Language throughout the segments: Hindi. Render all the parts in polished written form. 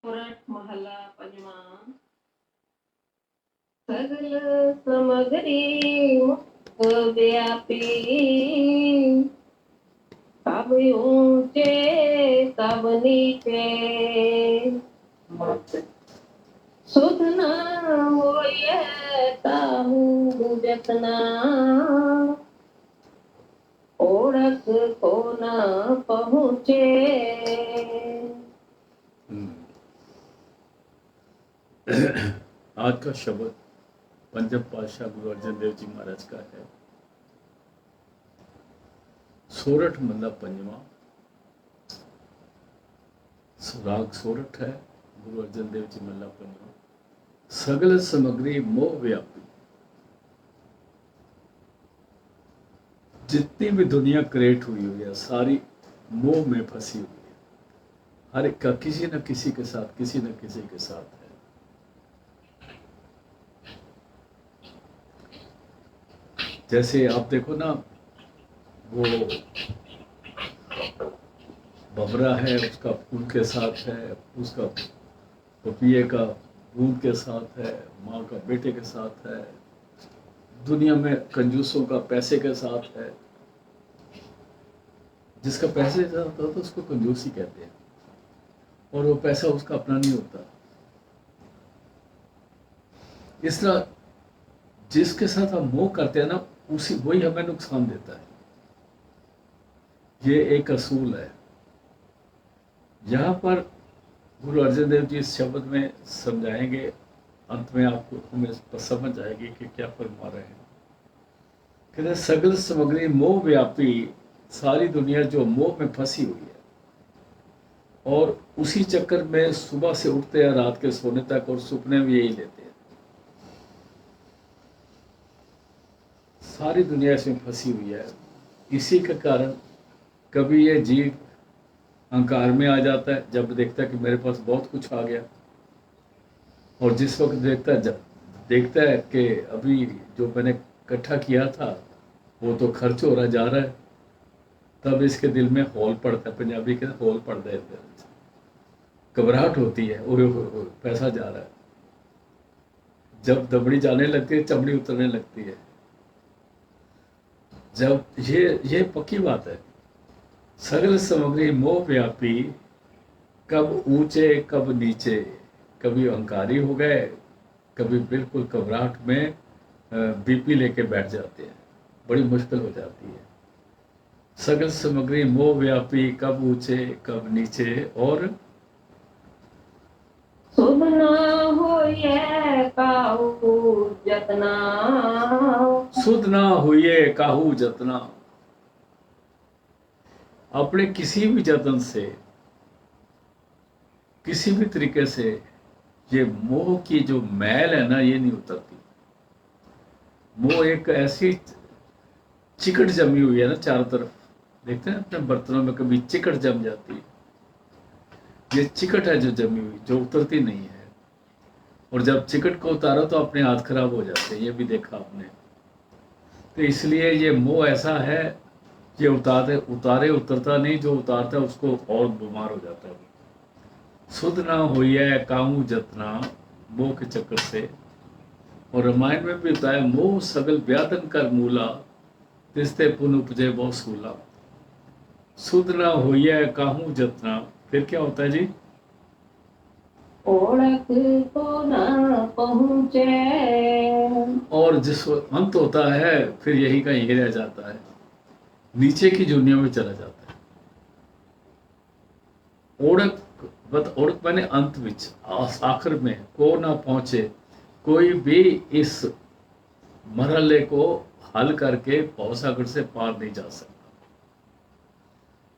सोरठ महला पंजवा। सगल समगरी मुक्त व्यापी, कब ऊंचे कब नीचे, सुध न होए ताहू जतना, ओळख को न पहुँचे। आज का शब्द पंचम पातशाह गुरु अर्जन देव जी महाराज का है। सोरठ महला पंजवा, राग सोरठ है। गुरु अर्जन देव जी महला पंजवा। सगल सामग्री मोह व्यापी। जितनी भी दुनिया क्रिएट हुई है सारी मोह में फंसी हुई है। हर एक का किसी न किसी के साथ, किसी न किसी के साथ है। जैसे आप देखो ना, वो बबरा है, उसका फूल के साथ है, उसका पपीए का बूंद के साथ है, माँ का बेटे के साथ है, दुनिया में कंजूसों का पैसे के साथ है। जिसका पैसे ज्यादा होता है तो उसको कंजूसी कहते हैं, और वो पैसा उसका अपना नहीं होता। इस तरह जिसके साथ हम मोह करते हैं ना, उसी वही हमें नुकसान देता है। ये एक असूल है। यहाँ पर गुरु अर्जन देव जी इस शब्द में समझाएंगे, अंत में आपको हमें समझ आएगी कि क्या फरमा रहे हैं। कहते सगल सामग्री मोह व्यापी, सारी दुनिया जो मोह में फंसी हुई है और उसी चक्कर में सुबह से उठते हैं रात के सोने तक, और सपने भी यही लेते हैं। सारी दुनिया इसमें फंसी हुई है। इसी के कारण कभी ये जीव अहंकार में आ जाता है, जब देखता है कि मेरे पास बहुत कुछ आ गया, और जिस वक्त देखता है कि अभी जो मैंने इकट्ठा किया था वो तो खर्च हो रहा जा रहा है, तब इसके दिल में हौल पड़ता है। पंजाबी के हौल पड़ता है, घबराहट होती है, ओ पैसा जा रहा है। जब दबड़ी जाने लगती है, चमड़ी उतरने लगती है। जब ये पक्की बात है। सगल सामग्री मोह व्यापी, कब ऊंचे कब नीचे, कभी अहंकारी हो गए, कभी बिल्कुल घबराहट में बीपी लेके बैठ जाते हैं, बड़ी मुश्किल हो जाती है। सगल सामग्री मोह व्यापी, कब ऊंचे कब नीचे, और सुध न होए काहू जतना, सुध ना हुए काहू जतना। अपने किसी भी जतन से, किसी भी तरीके से ये मोह की जो मैल है ना, ये नहीं उतरती। मोह एक ऐसी चिकट जमी हुई है ना, चारों तरफ देखते हैं अपने बर्तनों में, कभी चिकट जम जाती है। ये चिकट है जो जमी हुई, जो उतरती नहीं है। और जब चिकट को उतारो तो अपने हाथ खराब हो जाते हैं, ये भी देखा आपने। तो इसलिए ये मोह ऐसा है, ये उतारे उतरता नहीं, जो उतारता है उसको और बीमार हो जाता है। सुध ना हुई है काहू जतना, मोह के चक्कर से। और रामायण में भी होता है, मोह सगल व्याधन कर मूला, तिस्ते पुन उपजे बहु सूला। सुध ना हुई है काहू जतना, फिर क्या होता है जी? ओळख को न पहुँचे। और जिस अंत होता है फिर यही का यही रह जाता है, नीचे की दुनिया में चला जाता है। ओढ़क मैंने अंत विच, आखिर में को ना पहुंचे, कोई भी इस मरहले को हल करके भवसागर से पार नहीं जा सकता।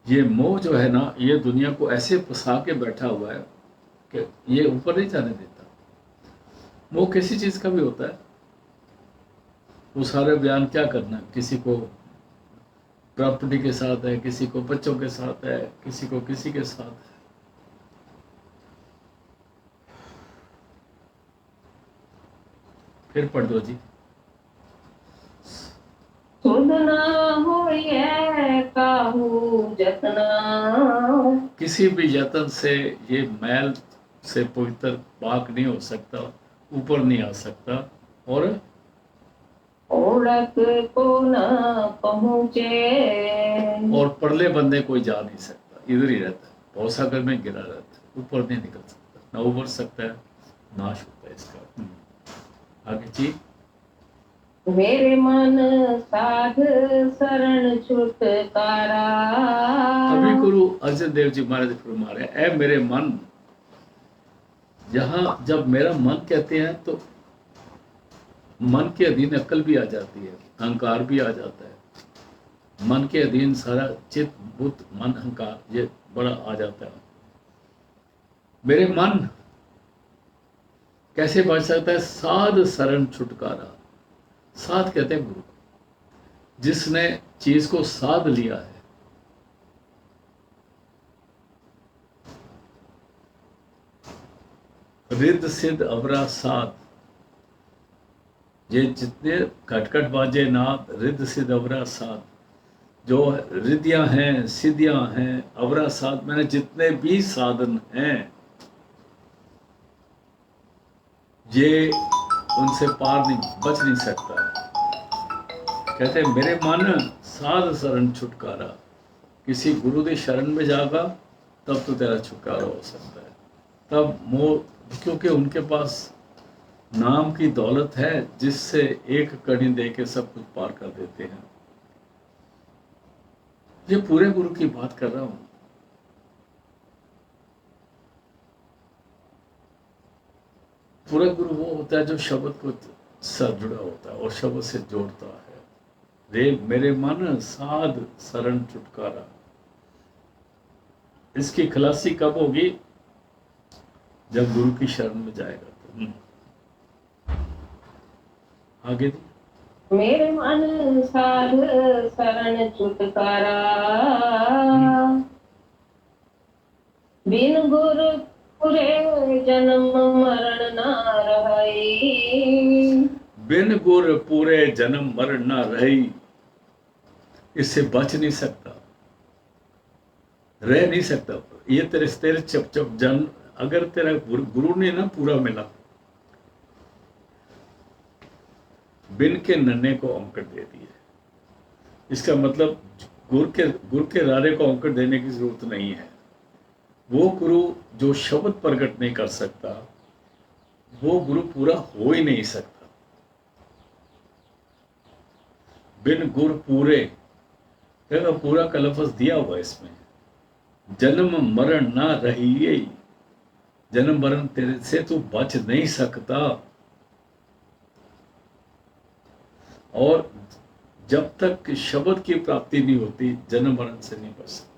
ये मोह जो है ना, ये दुनिया को ऐसे फंसा के बैठा हुआ है कि ये ऊपर नहीं जाने देता। मोह किसी चीज का भी होता है, वो सारे बयान क्या करना, किसी को प्रॉपर्टी के साथ है, किसी को बच्चों के साथ है, किसी को किसी के साथ है। फिर पढ़ दो जी। सुध न होए काहू जतना, किसी भी यत्न से ये मैल से पवित्र पाक नहीं हो सकता, ऊपर नहीं आ सकता, और ओढ़क को न पहुँचे। और परले बंदे कोई जा नहीं सकता, इधर ही रहता है, भवसागर में गिरा रहता है, ऊपर नहीं निकल सकता, ना उबर सकता है, नाश होता है इसका। आगे जी। मेरे मन साध शरण छुटकारा। कवि गुरु अर्जन देव जी महाराज फरमा रहे हैं, ऐ मेरे मन, जहां जब मेरा मन कहते हैं तो मन के अधीन अक्ल भी आ जाती है, अहंकार भी आ जाता है। मन के अधीन सारा चित्त बुद्ध मन अहंकार ये बड़ा आ जाता है। मेरे मन कैसे बच सकता है? साध शरण छुटकारा। साध कहते हैं गुरु, जिसने चीज को साध लिया है। रिद्ध सिद्ध अवरा साध, ये जितने खटखट बाजे नाथ, रिद्ध सिद्ध अवरा साध, जो रिद्धियां हैं, सिद्धियां हैं, अवरा साध मैंने जितने भी साधन हैं, ये उनसे पार नहीं, बच नहीं सकता। कहते हैं मेरे मन साध शरण छुटकारा। किसी गुरु की शरण में जागा तब तो तेरा छुटकारा हो सकता है। तब मोह, क्योंकि उनके पास नाम की दौलत है, जिससे एक कड़ी दे के सब कुछ पार कर देते हैं। ये पूरे गुरु की बात कर रहा हूं। पूरा गुरु वो होता है जो शब्द को साथ जुड़ा होता है और शब्द से जोड़ता है। रे मेरे मन साध शरण छुटकारा। इसकी खलासी कब होगी? जब गुरु की शरण में जाएगा तो। आगे दी। मेरे मन साध शरण छुटकारा। बिन गुरु पूरे जन्म मरण ना रही। बिन गुर पूरे जन्म मरण ना रही। इससे बच नहीं सकता, रह नहीं सकता। ये तेरे तेरे चप चप जन्म, अगर तेरा गुरु ने ना पूरा मिला, बिन के नन्हे को औंकड़ दे दिए। इसका मतलब गुरु के रारे को औंकड़ देने की जरूरत नहीं है। वो गुरु जो शब्द प्रकट नहीं कर सकता, वो गुरु पूरा हो ही नहीं सकता। बिन गुर पूरे, देखो पूरा का लफ्ज दिया हुआ इसमें। जन्म मरण ना रहिए, जन्म मरण तेरे से तू बच नहीं सकता। और जब तक शब्द की प्राप्ति नहीं होती, जन्म मरण से नहीं बच सकता।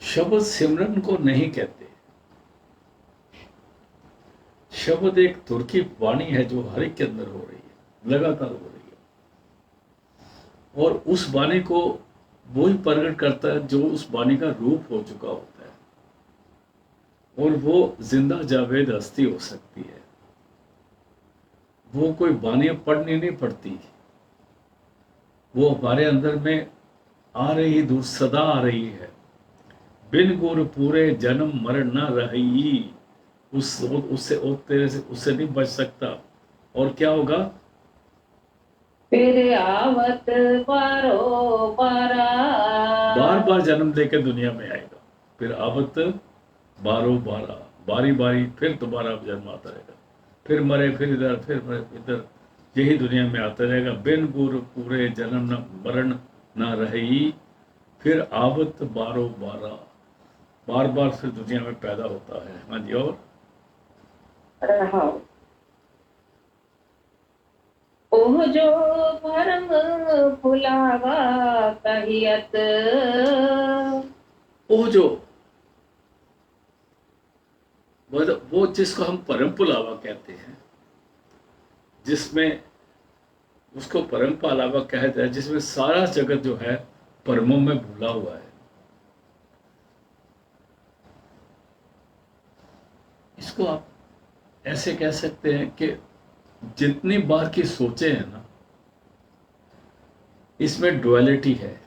शब्द सिमरन को नहीं कहते। शब्द एक धुर की वाणी है जो हर एक के अंदर हो रही है, लगातार हो रही है। और उस वाणी को वो ही प्रकट करता है जो उस वाणी का रूप हो चुका होता है। और वो जिंदा जावेद हस्ती हो सकती है। वो कोई वाणियां पढ़नी नहीं पड़ती, वो हमारे अंदर में आ रही, दूर सदा आ रही है। बिन गुर पूरे जन्म मरण ना रही। उससे तेरे से उससे नहीं बच सकता। और क्या होगा? फिर आवत पारो पारा। बार बार जन्म लेकर दुनिया में आएगा। फिर आवत बारो बारा, बारी बारी फिर दोबारा जन्म आता रहेगा। फिर मरे, फिर इधर, फिर मरे इधर, यही दुनिया में आता रहेगा। बिन गुर पूरे जन्म न मरण ना रही। फिर आवत बारो बारा, बार बार फिर दुनिया में पैदा होता है। हाँ जी। और रहा ओह जो भरम फुलावा कहियत। वो जो वो जिसको हम परम पुलावा कहते हैं, जिसमें उसको परम पुलावा कहा जाए, जिसमें सारा जगत जो है परमों में भूला हुआ है। इसको आप ऐसे कह सकते हैं कि जितनी बार की सोचे हैं ना, इसमें डुअलिटी है।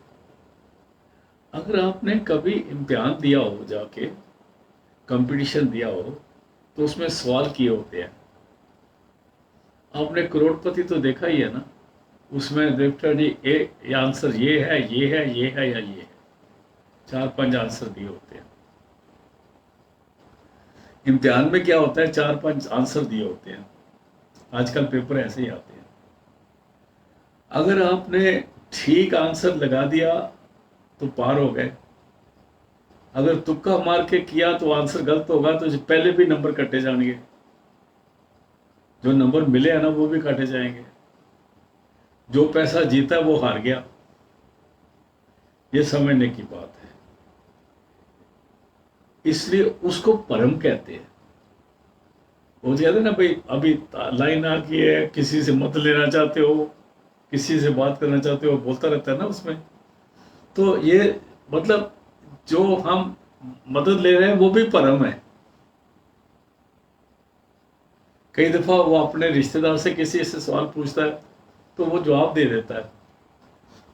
अगर आपने कभी इम्तिहान दिया हो जाके कंपटीशन दिया हो तो उसमें सवाल किए होते हैं। आपने करोड़पति तो देखा ही है ना, उसमें देखता जी ये आंसर ये है, ये है, ये है या ये है, 4-5 आंसर दिए होते हैं। इम्तिहान में क्या होता है, 4-5 आंसर दिए होते हैं। आजकल पेपर ऐसे ही आते हैं। अगर आपने ठीक आंसर लगा दिया तो पार हो गए, अगर तुक्का मार के किया तो आंसर गलत होगा तो पहले भी नंबर कटे जाएंगे, जो नंबर मिले हैं ना वो भी काटे जाएंगे, जो पैसा जीता वो हार गया। ये समझने की बात है। इसलिए उसको परम कहते हैं। वो कहते हैं ना भाई, अभी लाइन आ गई है, किसी से मत लेना चाहते हो, किसी से बात करना चाहते हो, बोलता रहता है ना उसमें। तो ये मतलब जो हम मदद ले रहे हैं वो भी परम है। कई दफा वो अपने रिश्तेदार से किसी से सवाल पूछता है तो वो जवाब दे देता है,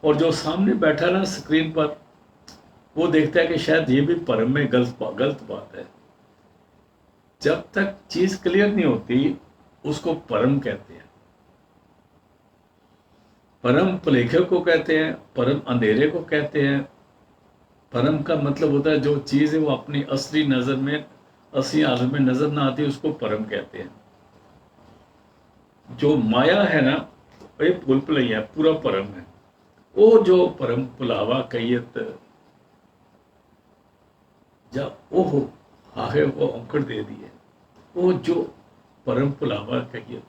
और जो सामने बैठा ना स्क्रीन पर वो देखता है कि शायद ये भी परम में गलत बात है। जब तक चीज क्लियर नहीं होती उसको परम कहते हैं। परम भुलेखे को कहते हैं, परम अंधेरे को कहते हैं। परम का मतलब होता है जो चीज है वो अपनी असली नजर में, असली हालत में नजर ना आती, उसको परम कहते हैं। जो माया है ना, ये भूल भुलैया पूरा परम है। वो जो परम भुलावा कहियत, जब ओहो हाहे वो औंकड़ दे दिए, वो जो परम भुलावा कहियत,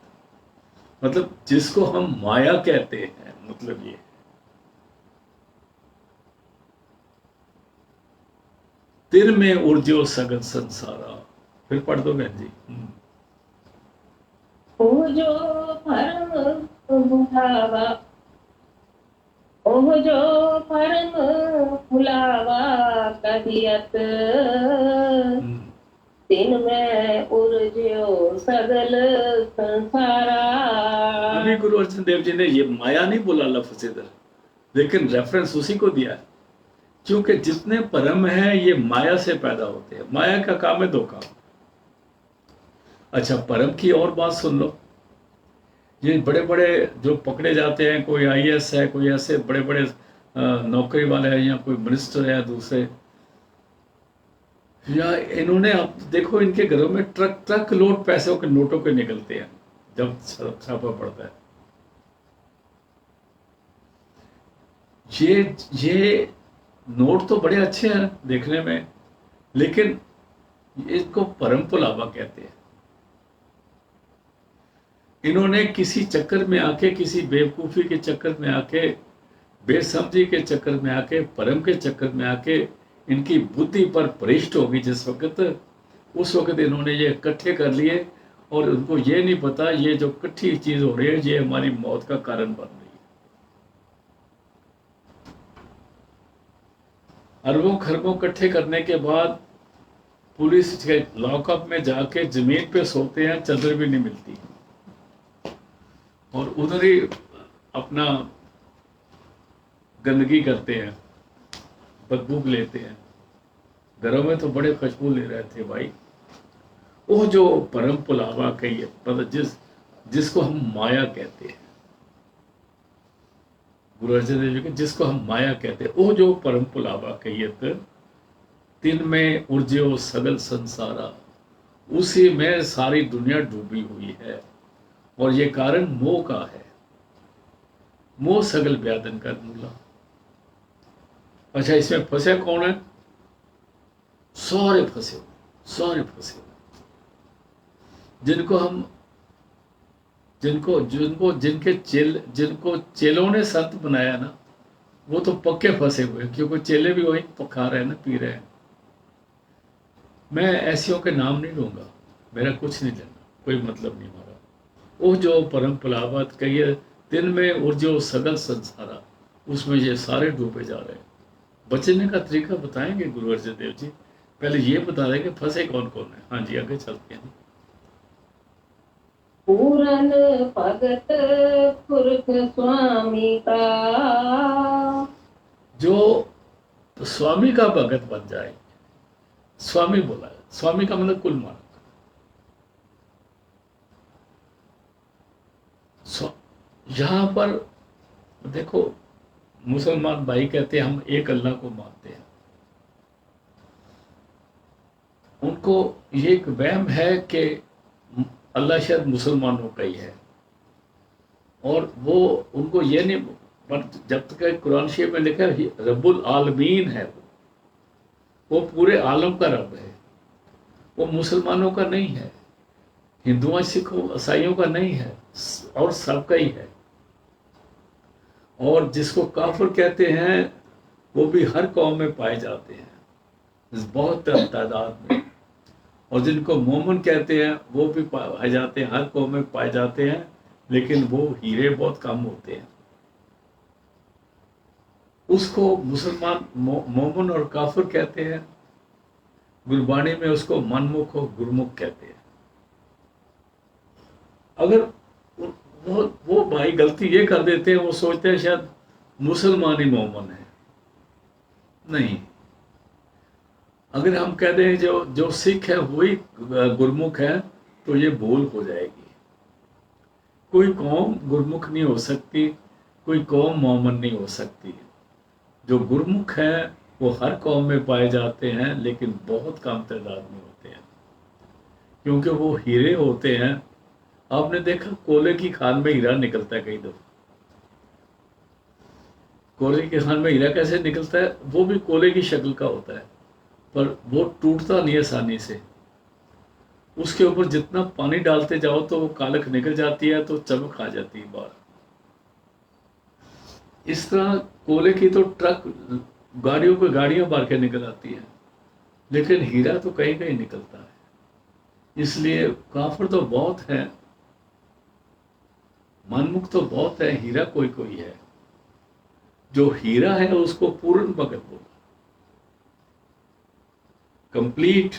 मतलब जिसको हम माया कहते हैं, मतलब ये तिर में उर्जो सगन संसारा। फिर पढ़ दो बहन जी। ओ जो परम भुलावा, ओ जो परम भुलावा कहियत, दिन में उर्ज्यो सगल संसारा। अभी गुरु अर्जन देव जी ने ये माया नहीं बोला लफ्ज़ इधर, लेकिन रेफरेंस उसी को दिया है, क्योंकि जितने परम है ये माया से पैदा होते हैं। माया का काम है धोखा। अच्छा, परम की और बात सुन लो। ये बड़े बड़े जो पकड़े जाते हैं, कोई आईएएस है, कोई ऐसे बड़े बड़े नौकरी वाले हैं, या कोई मिनिस्टर है दूसरे, या इन्होंने, आप देखो इनके घरों में ट्रक ट्रक लोड पैसों के नोटों के निकलते हैं जब छापा पड़ता है। ये नोट तो बड़े अच्छे हैं देखने में, लेकिन इसको परम भुलावा कहते हैं। इन्होंने किसी चक्कर में आके, किसी बेवकूफ़ी के चक्कर में आके, बेसमझी के चक्कर में आके, परम के चक्कर में आके, इनकी बुद्धि पर भ्रष्ट होगी जिस वक्त, उस वक्त इन्होंने ये इकट्ठे कर लिए, और उनको ये नहीं पता ये जो इकट्ठी चीज़ हो रही है ये हमारी मौत का कारण बन रही है। अरबों खरबों इकट्ठे करने के बाद पुलिस के लॉकअप में जाके जमीन पे सोते हैं, चादर भी नहीं मिलती, और उधर ही अपना गंदगी करते हैं, बदबू लेते हैं। घरों में तो बड़े खुशबू ले रहे थे भाई। वो जो परम भुलावा कहिए, मतलब जिसको हम माया कहते हैं, गुरु अर्जन देव जी के जिसको हम माया कहते हैं, वो जो परम भुलावा कहियत, तिन में उर्ज्यो सगल संसारा, उसी में सारी दुनिया डूबी हुई है, और ये कारण मोह का है। मोह सगल व्याधन का मूला। अच्छा, इसमें फंसे कौन है? सारे फंसे, सारे फंसे, जिनको हम, जिनको जिनको जिनको चेलों ने संत बनाया ना, वो तो पक्के फंसे हुए, क्योंकि चेले भी वही खा रहे हैं ना, पी रहे हैं। मैं ऐसियों के नाम नहीं लूंगा, मेरा कुछ नहीं लेना, कोई मतलब नहीं हमारा। वो जो परम भुलावत कहिए, दिन में उर्जो सगल संसारा, उसमें ये सारे डूबे जा रहे हैं। बचने का तरीका बताएंगे गुरु अर्जन देव जी, पहले ये बता दें कि फंसे कौन कौन है। हाँ जी, आगे चलते हैं। पूरन भगत पुरख स्वामी का, जो स्वामी का भगत बन जाए, स्वामी बोला है, स्वामी का मतलब कुल मानव। यहां पर देखो, मुसलमान भाई कहते हैं हम एक अल्लाह को मानते हैं। उनको ये एक वहम है कि अल्लाह शायद मुसलमानों का ही है, और वो उनको ये नहीं, पर जब तक कुरान शरीफ में लिखा है रब्बुल आलमीन है, वो पूरे आलम का रब है, वो मुसलमानों का नहीं है, हिंदुओं सिखों ईसाइयों का नहीं है, और सबका ही है। और जिसको काफिर कहते हैं वो भी हर कौम में पाए जाते हैं, बहुत तादाद में। और जिनको मोमन कहते हैं वो भी पाए जाते हैं, हर कौम में पाए जाते हैं, लेकिन वो हीरे बहुत कम होते हैं। उसको मुसलमान मोमन और काफिर कहते हैं, गुरबाणी में उसको मनमुख और गुरमुख कहते हैं। अगर वो भाई गलती ये कर देते हैं, वो सोचते हैं शायद मुसलमान ही मोमन है। नहीं, अगर हम कह दें जो सिख है वही गुरमुख है, तो ये भूल हो जाएगी। कोई कौम गुरमुख नहीं हो सकती, कोई कौम मोमन नहीं हो सकती। जो गुरमुख है वो हर कौम में पाए जाते हैं, लेकिन बहुत कम तादाद में होते हैं, क्योंकि वो हीरे होते हैं। आपने देखा कोयले की खान में हीरा निकलता है, कई दफा कोयले की खान में हीरा कैसे निकलता है, वो भी कोयले की शक्ल का होता है, पर वो टूटता नहीं आसानी से। उसके ऊपर जितना पानी डालते जाओ तो वो कालख निकल जाती है, तो चमक आ जाती है बाहर। इस तरह कोयले की तो ट्रक गाड़ियों पे गाड़ियां भर के निकल आती है, लेकिन हीरा तो कहीं कहीं निकलता है। इसलिए काफिर तो बहुत है, मनमुख तो बहुत है, हीरा कोई कोई है। जो हीरा है उसको पूर्ण भगत बोला, कंप्लीट,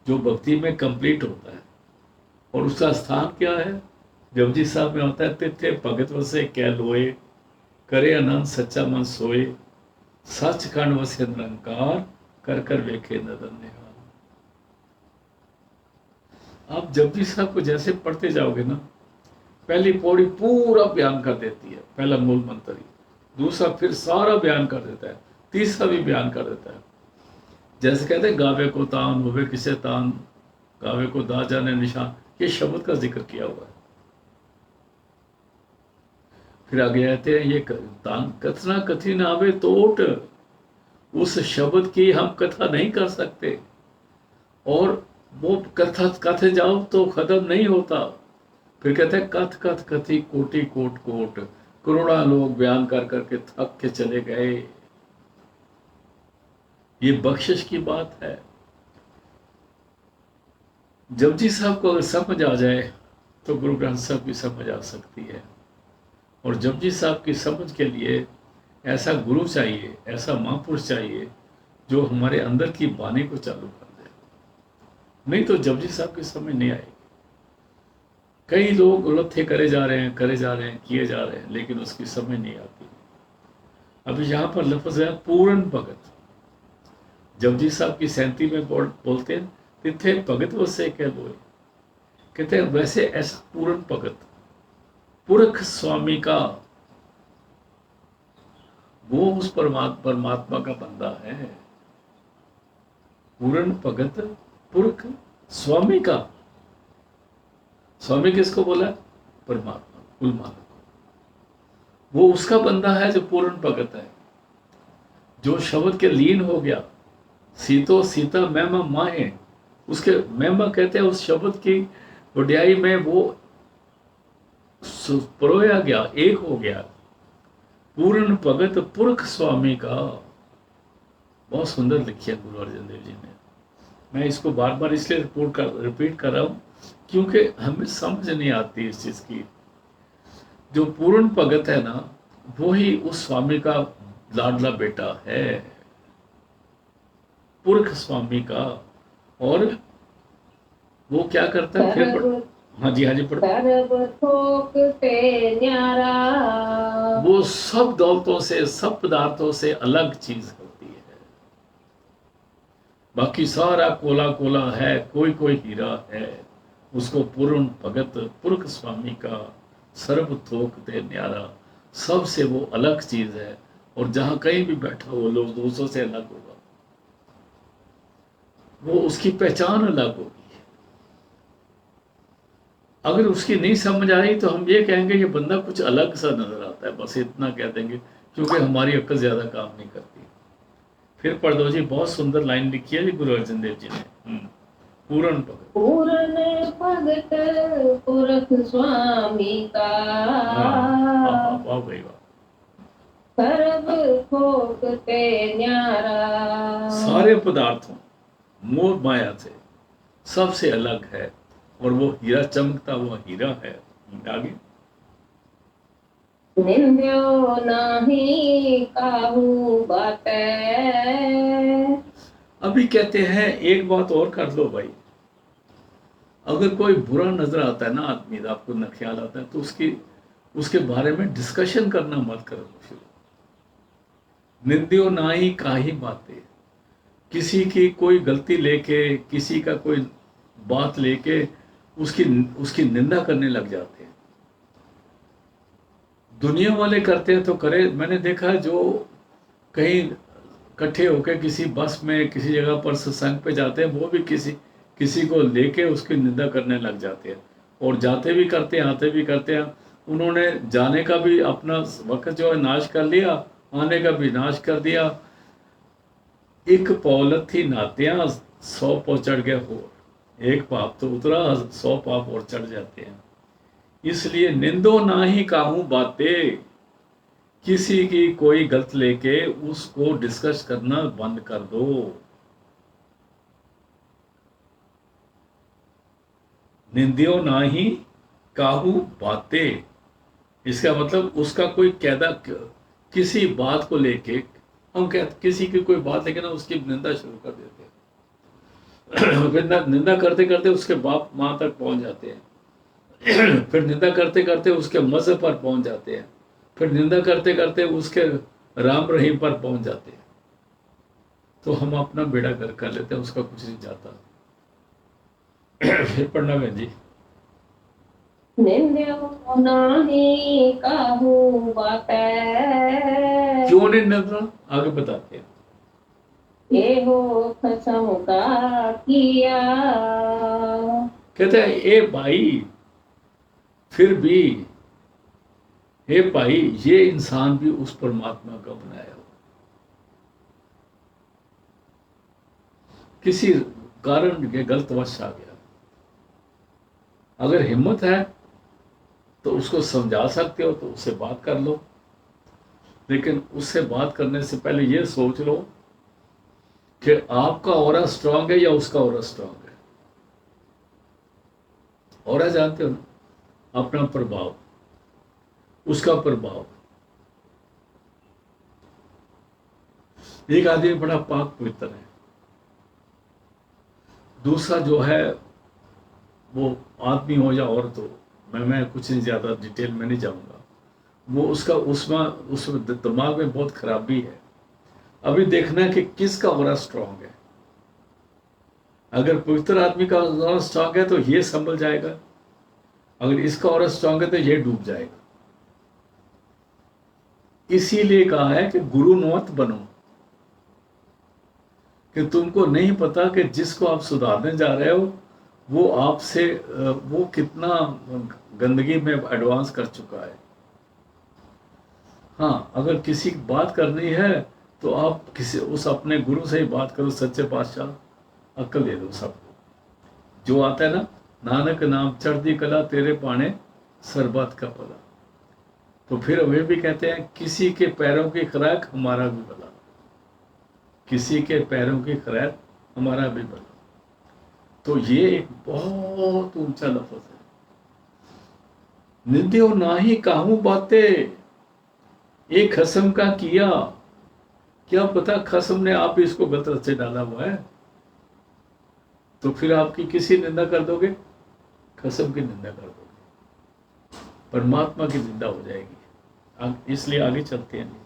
जो भक्ति में कंप्लीट होता है। और उसका स्थान क्या है? जपजी साहब में होता है, तिथे भगत वसे कह लोए, करे आनंद सच्चा मन सोए, सच खंड वसे निरंकार, कर कर वेखे नदर निहाल। आप जपजी साहब को जैसे पढ़ते जाओगे ना, पहली पौड़ी पूरा बयान कर देती है, पहला मूल मंत्र ही, दूसरा फिर सारा बयान कर देता है, तीसरा भी बयान कर देता है। जैसे कहते हैं गावे को तान होवे किसे तान, गावे को दा जाने निशान, ये शब्द का जिक्र किया हुआ है। फिर आगे कहते हैं ये तान कथना कथी ना आवे तोट, उस शब्द की हम कथा नहीं कर सकते, और वो कथा कथे जाओ तो खत्म नहीं होता। फिर कहते हैं कथ कथ कथी कोटि कोट कोट, करोड़ा लोग बयान कर करके थक के चले गए। ये बख्शिश की बात है। जपजी साहब को अगर समझ आ जाए तो गुरु ग्रंथ साहब की समझ आ सकती है। और जपजी साहब की समझ के लिए ऐसा गुरु चाहिए, ऐसा महापुरुष चाहिए जो हमारे अंदर की वाणी को चालू कर दे, नहीं तो जपजी साहब की समझ नहीं आएगी। कई लोग उलथे करे जा रहे हैं, किए जा रहे हैं, लेकिन उसकी समझ नहीं आती। अभी यहाँ पर लफ्ज है पूर्ण भगत। जपजी साहब की 37 में बोलते हैं, तिथे भगत वसे कह लोए, कहते हैं वैसे ऐसा पूर्ण भगत, पुरख स्वामी का, वो उस परमात्मा का बंदा है। पूर्ण भगत पुरख स्वामी का। स्वामी किसको बोला? परमात्मा, कुल मानव। वो उसका बंदा है जो पूर्ण भगत है, जो शब्द के लीन हो गया। सीतो सीता महिमा माहे, उसके महिमा कहते हैं उस शब्द की वड्याई में वो परोया गया, एक हो गया। पूर्ण भगत पुरख स्वामी का, बहुत सुंदर लिखी है गुरु अर्जन देव जी ने। मैं इसको बार बार इसलिए रिपीट कर रहा हूं क्योंकि हमें समझ नहीं आती इस चीज की। जो पूर्ण भगत है ना, वो ही उस स्वामी का लाडला बेटा है, पुरख स्वामी का। और वो क्या करता है? फिर हाँ जी न्यारा, वो सब दौलतों से, सब पदार्थों से अलग चीज होती है। बाकी सारा कोला कोला है, कोई कोई हीरा है, उसको पूर्ण भगत पुरख स्वामी का, सर्व थोक ते न्यारा। सबसे वो अलग चीज है, और जहां कहीं भी बैठा हो लोग दूसरों से अलग होगा, वो उसकी पहचान अलग होगी। अगर उसकी नहीं समझ आई तो हम ये कहेंगे ये बंदा कुछ अलग सा नजर आता है, बस इतना कह देंगे, क्योंकि हमारी अक्ल ज्यादा काम नहीं करती। फिर पढ़ दो जी, बहुत सुंदर लाइन लिखी है जी गुरु अर्जन देव जी ने। पूर्ण भगत। पूर्ण भगत पुरख स्वामी का, वाह भाई वाह। सर्व थोक ते न्यारा। सारे पदार्थों मोह माया से सबसे अलग है, और वो हीरा चमकता हुआ हीरा है। आगे, निंद्यो नाही काहू बाटे। अभी कहते हैं एक बात और कर लो भाई, अगर कोई बुरा नजर आता है ना आदमी, आपको न ख्याल आता है, तो उसके बारे में डिस्कशन करना मत करो शुरू। निंदियो ना ही काही बातें, किसी की कोई गलती लेके, किसी का कोई बात लेके उसकी उसकी निंदा करने लग जाते हैं। दुनिया वाले करते हैं तो करे, मैंने देखा है जो कहीं इकट्ठे होकर किसी बस में किसी जगह पर सत्संग पे जाते हैं, वो भी किसी को लेके उसकी निंदा करने लग जाते हैं, और जाते भी करते हैं आते भी करते हैं। उन्होंने जाने का भी अपना वक्त जो है नाश कर लिया, आने का भी नाश कर दिया। एक पौलत थी नातियां 100 पौ चढ़ गया हो, एक पाप तो उतरा 100 पाप और चढ़ जाते हैं। इसलिए निंदो ना ही काहू बातें, किसी की कोई गलत लेके उसको डिस्कस करना बंद कर दो। निंदियो ना ही काहू बातें, इसका मतलब उसका कोई कैदा, किसी बात को लेके हम कहते, किसी की कोई बात लेके ना उसकी निंदा शुरू कर देते हैं। फिर निंदा करते करते उसके बाप माँ तक पहुंच जाते हैं। फिर निंदा करते करते उसके मजहब पर पहुंच जाते हैं। फिर निंदा करते करते उसके राम रहीम पर पहुंच जाते हैं। तो हम अपना बेड़ा गर्क कर लेते हैं, उसका कुछ नहीं जाता। फिर पढ़ना बहन जी। निंद्यो नाही काहू बाटे। क्यों नहीं निंदा, आगे बताते हैं। ये हो खसम का किया। कहते हैं ए भाई, फिर भी हे भाई, ये इंसान भी उस परमात्मा का बनाया हो, किसी कारण के गलतवश आ गया। अगर हिम्मत है तो उसको समझा सकते हो तो उससे बात कर लो, लेकिन उससे बात करने से पहले ये सोच लो कि आपका ऑरा स्ट्रांग है या उसका ऑरा स्ट्रांग है। ऑरा जानते हो ना, अपना प्रभाव, उसका प्रभाव। एक आदमी बड़ा पाक पवित्र है, दूसरा जो है वो आदमी हो या औरत हो, मैं कुछ नहीं ज्यादा डिटेल में नहीं जाऊंगा, वो उसका उस दिमाग में बहुत खराबी है। अभी देखना है कि किसका ऑरा स्ट्रांग है। अगर पवित्र आदमी का ऑरा स्ट्रांग है तो ये संभल जाएगा, अगर इसका ऑरा स्ट्रांग है तो ये डूब जाएगा। इसीलिए कहा है कि गुरु मत बनो, कि तुमको नहीं पता कि जिसको आप सुधारने जा रहे हो वो आपसे वो कितना गंदगी में एडवांस कर चुका है। हाँ, अगर किसी की बात करनी है तो आप किसी उस अपने गुरु से ही बात करो, सच्चे पातशाह अक्ल दे दो सबको। जो आता है ना, नानक नाम चढ़ती कला तेरे पाने सरबत का पला। तो फिर वे भी कहते हैं किसी के पैरों की खुराक हमारा भी भला, किसी के पैरों की खुराक हमारा भी भला। तो ये एक बहुत ऊंचा लफ्ज है। निंदियो ना ही काहू बातें, एक खसम का किया। क्या पता खसम ने आप इसको गलत रस्ते डाला हुआ है, तो फिर आपकी किसी निंदा कर दोगे, खसम की निंदा कर दोगे, परमात्मा की निंदा हो जाएगी। इसलिए आगे चलते हैं।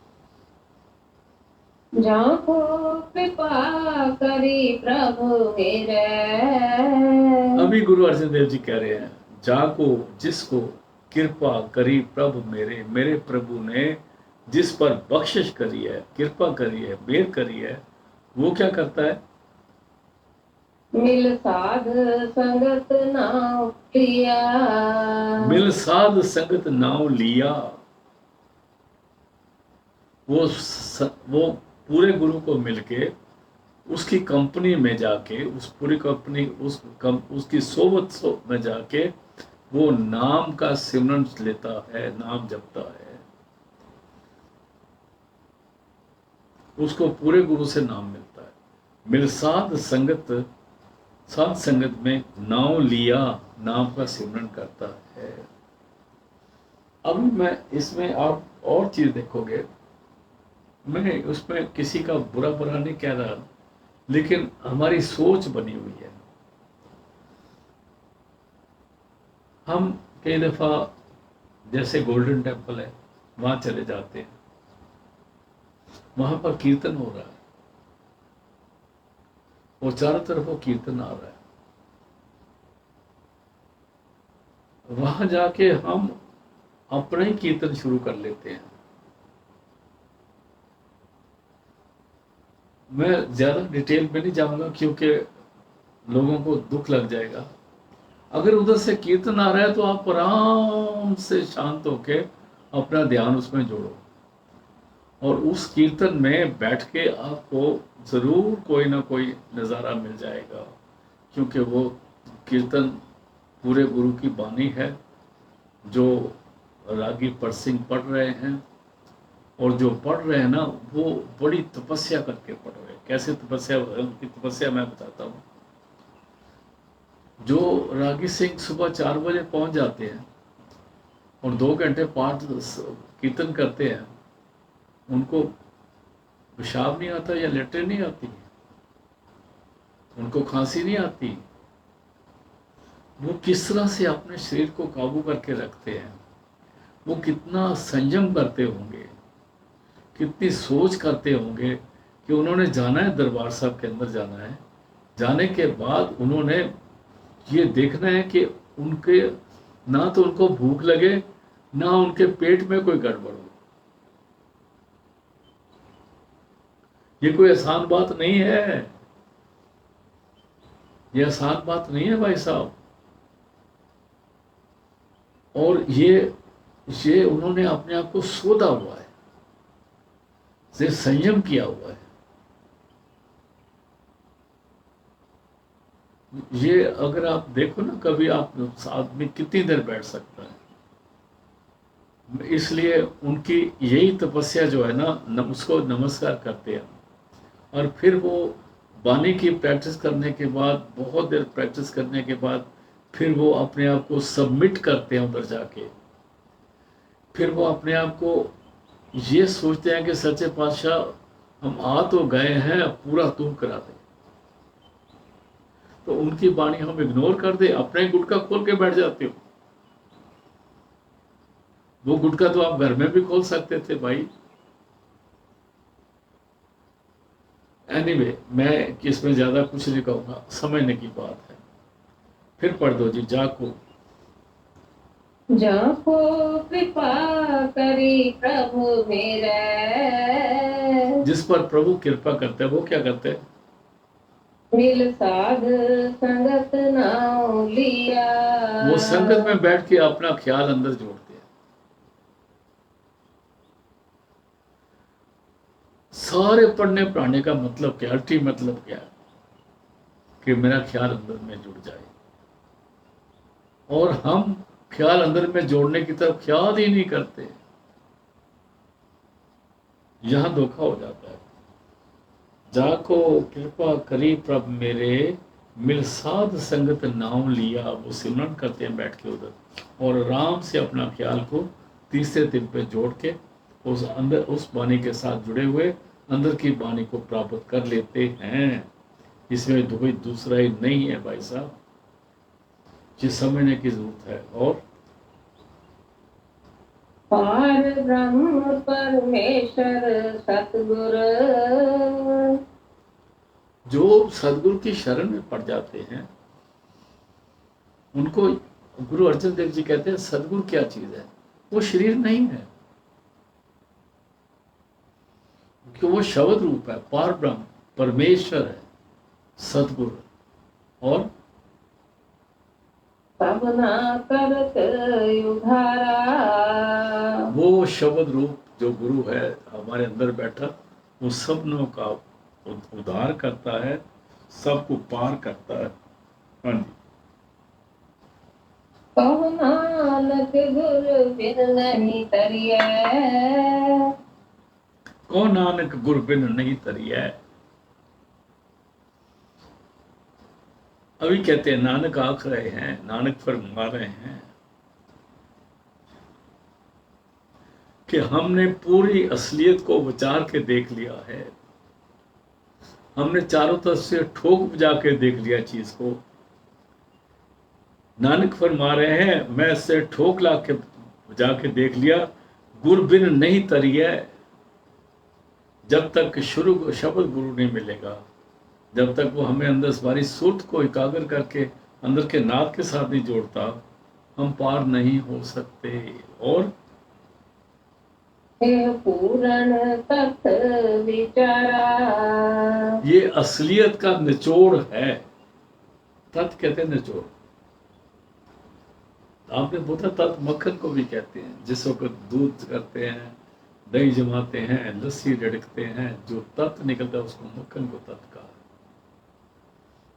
जाको कृपा करी प्रभु मेरे। अभी गुरु अर्जन देव जी कह रहे हैं, जाको जिसको कृपा करी प्रभु मेरे, मेरे प्रभु ने जिस पर बख्शिश करी है, कृपा करी है, मेहर करी है, वो क्या करता है? मिल साध संगत नाम लिया। मिल साध संगत नाम लिया। वो पूरे गुरु को मिलके उसकी कंपनी में जाके, उस पूरी कंपनी उसकी सोबत में जाके वो नाम का सिमरन लेता है, नाम जपता है, उसको पूरे गुरु से नाम मिलता है। मिल साध संगत में नाम लिया, नाम का सिमरन करता है। अब मैं इसमें आप और चीज देखोगे, मैं उसमें किसी का बुरा नहीं कह रहा, लेकिन हमारी सोच बनी हुई है। हम कई दफा जैसे गोल्डन टेम्पल है, वहां चले जाते हैं, वहां पर कीर्तन हो रहा है और चारों तरफ वो कीर्तन आ रहा है। वहां जाके हम अपना ही कीर्तन शुरू कर लेते हैं। मैं ज्यादा डिटेल में नहीं जाऊंगा क्योंकि लोगों को दुख लग जाएगा। अगर उधर से कीर्तन आ रहा है तो आप आराम से शांत होके अपना ध्यान उसमें जोड़ो और उस कीर्तन में बैठ के आपको जरूर कोई ना कोई नज़ारा मिल जाएगा, क्योंकि वो कीर्तन पूरे गुरु की बानी है जो रागी परसिंह पढ़ रहे हैं। और जो पढ़ रहे हैं ना, वो बड़ी तपस्या करके पढ़ रहे हैं। कैसे तपस्या, उनकी तपस्या मैं बताता हूँ। जो रागी सिंह सुबह 4 बजे पहुंच जाते हैं और 2 घंटे पाठ कीर्तन करते हैं, उनको पेशाब नहीं आता या लेटरिन नहीं आती, उनको खांसी नहीं आती। वो किस तरह से अपने शरीर को काबू करके रखते हैं, वो कितना संयम करते होंगे, कितनी सोच करते होंगे कि उन्होंने जाना है दरबार साहब के अंदर जाना है। जाने के बाद उन्होंने ये देखना है कि उनके ना तो उनको भूख लगे, ना उनके पेट में कोई गड़बड़ हो। ये कोई आसान बात नहीं है, ये आसान बात नहीं है भाई साहब। और ये उन्होंने अपने आप को सोधा हुआ है, ये संयम किया हुआ है। ये अगर आप देखो ना, कभी आप आदमी कितनी देर बैठ सकता है। इसलिए उनकी यही तपस्या जो है ना, उसको नमस्कार करते हैं। और फिर वो बानी की प्रैक्टिस करने के बाद, बहुत देर प्रैक्टिस करने के बाद, फिर वो अपने आप को सबमिट करते हैं उधर जाके। फिर वो अपने आप को ये सोचते हैं कि सच्चे पातशाह हम आ तो गए हैं, पूरा तुम करा दे। तो उनकी बाणी हम इग्नोर कर दे, अपना ही गुटका खोल के बैठ जाते हो। वो गुटका तो आप घर में भी खोल सकते थे भाई। एनीवे, मैं इसमें ज्यादा कुछ नहीं कहूंगा, समझने की बात है। फिर पढ़ दो जी, जाको जाको कृपा करी प्रभु मेरे। जिस पर प्रभु कृपा करते हैं, वो क्या करते हैं? मिल साध संगत नाम लिया। वो संगत में बैठ के अपना ख्याल अंदर जोड़ते हैं। सारे पढ़ने पढ़ाने का मतलब क्या, अल्टीमेट मतलब क्या है? कि मेरा ख्याल अंदर में जुड़ जाए। और हम ख्याल अंदर में जोड़ने की तरफ ख्याल ही नहीं करते, यहां धोखा हो जाता है। जाको कृपा करी प्रभ मेरे, मिल साध संगत नाम लिया। वो सिमरन करते हैं बैठ के उधर, और आराम से अपना ख्याल को तीसरे दिन पे जोड़ के उस अंदर, उस बानी के साथ जुड़े हुए अंदर की बानी को प्राप्त कर लेते हैं। इसमें कोई दूसरा ही नहीं है भाई साहब, ये समझने की जरूरत है। और पार ब्रह्म परमेश्वर सतगुर। जो सदगुरु की शरण में पड़ जाते हैं उनको गुरु अर्जन देव जी कहते हैं सदगुरु क्या चीज है? वो शरीर नहीं है, कि वो शब्द रूप है, पार ब्रह्म परमेश्वर है, सदगुरु। और सबना करत उधारा। वो शब्द रूप जो गुरु है हमारे अंदर बैठा, वो सबनों का उद्धार करता है, सबको पार करता है। हाँ जी। कहो नानक गुर बिन नहीं तरिया। कौन नानक गुर बिन नहीं तरिया। अभी कहते हैं नानक आख रहे हैं, नानक फरमा रहे हैं कि हमने पूरी असलियत को विचार के देख लिया है, हमने चारों तरफ से ठोक बजा के देख लिया चीज को। नानक फरमा रहे हैं मैं इससे ठोक ला के बजा के देख लिया, गुर बिन नहीं तरिया। जब तक शुरू शब्द गुरु नहीं मिलेगा, जब तक वो हमें अंदर हमारी सुर्त को एकाग्र करके अंदर के नाद के साथ नहीं जोड़ता, हम पार नहीं हो सकते। और पूर्ण तत्व विचारा। ये असलियत का निचोड़ है। तत् कहते हैं निचोड़। आपने बोला तत् मक्खन को भी कहते हैं, जिस वक्त दूध करते हैं, दही जमाते हैं, लस्सी रिड़कते हैं, जो तत् निकलता है उसको मक्खन को तत् कहा।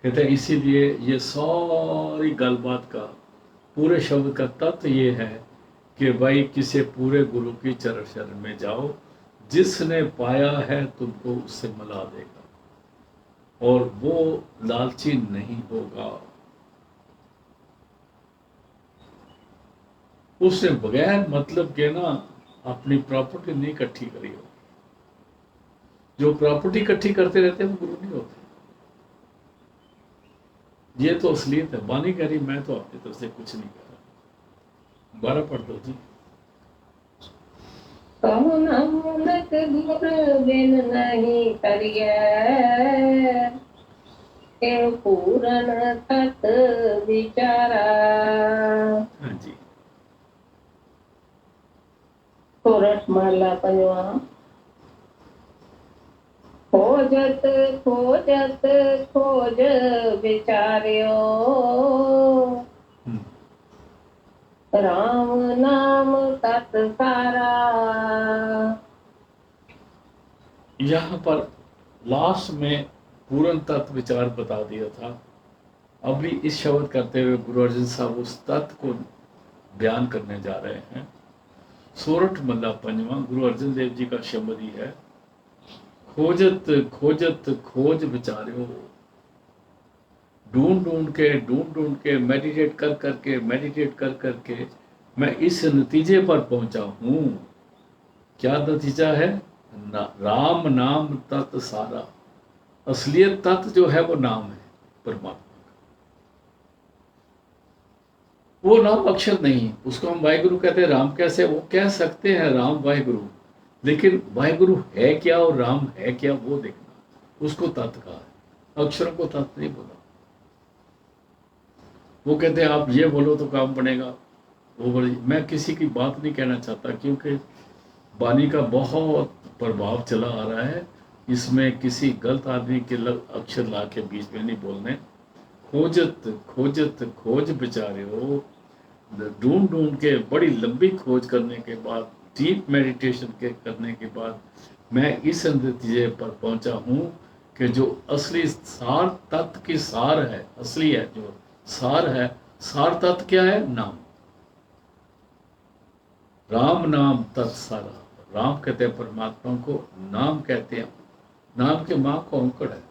कहते हैं इसीलिए ये सारी गलबात का पूरे शब्द का तत्व ये है कि भाई किसी पूरे गुरु की चरण शरण में जाओ, जिसने पाया है तुमको उससे मिला देगा, और वो लालची नहीं होगा। उसने बगैर मतलब के ना अपनी प्रॉपर्टी नहीं इकट्ठी करी हो। जो प्रॉपर्टी इकट्ठी करते रहते हैं वो गुरु नहीं होते। ये तो असलियत है। बानी कह रही मैं तो आपकी तरफ से कुछ नहीं कर रहा। 12 पढ़ दो जी। कहो नानक गुर बिन नहीं तरिया। पूर्ण तत्व विचारा। हाँ जी। सोरठ महला पंजवा। खोजत खोजत खोज विचार्यो। राम नाम तत् सारा। यहाँ पर लास्ट में पूर्ण तत्व विचार बता दिया था। अभी इस शब्द करते हुए गुरु अर्जन साहब उस तत्व को बयान करने जा रहे हैं। सोरठ महला पंजवा गुरु अर्जन देव जी का शब्द ही है। खोजत खोजत खोज विचार्यो। ढूंढ ढूंढ के मेडिटेट कर करके मैं इस नतीजे पर पहुंचा हूं। क्या नतीजा है? राम नाम तत् सारा। असलियत तत्व जो है वो नाम है परमात्मा का। वो नाम अक्षर नहीं, उसको हम वाहिगुरु कहते हैं। राम कैसे? वो कह सकते हैं राम वाहिगुरु, लेकिन वाहिगुरु है क्या और राम है क्या वो देखना। उसको तत्व कहा है, अक्षरों को तत्व नहीं बोला। वो कहते हैं आप ये बोलो तो काम बनेगा, वो बोले। मैं किसी की बात नहीं कहना चाहता, क्योंकि वाणी का बहुत प्रभाव चला आ रहा है। इसमें किसी गलत आदमी के अक्षर ला के बीच में नहीं बोलने। खोजत खोजत खोज विचारे हो। ढूंढ के बड़ी लंबी खोज करने के बाद, डीप मेडिटेशन के करने के बाद मैं इस नतीजे पर पहुंचा हूं कि जो असली सार तत्व की सार है, असली है जो सार है, सार तत्व क्या है? नाम। राम नाम तत् सारा। राम कहते हैं परमात्मा को, नाम कहते हैं। नाम के मां को अंकड़ है।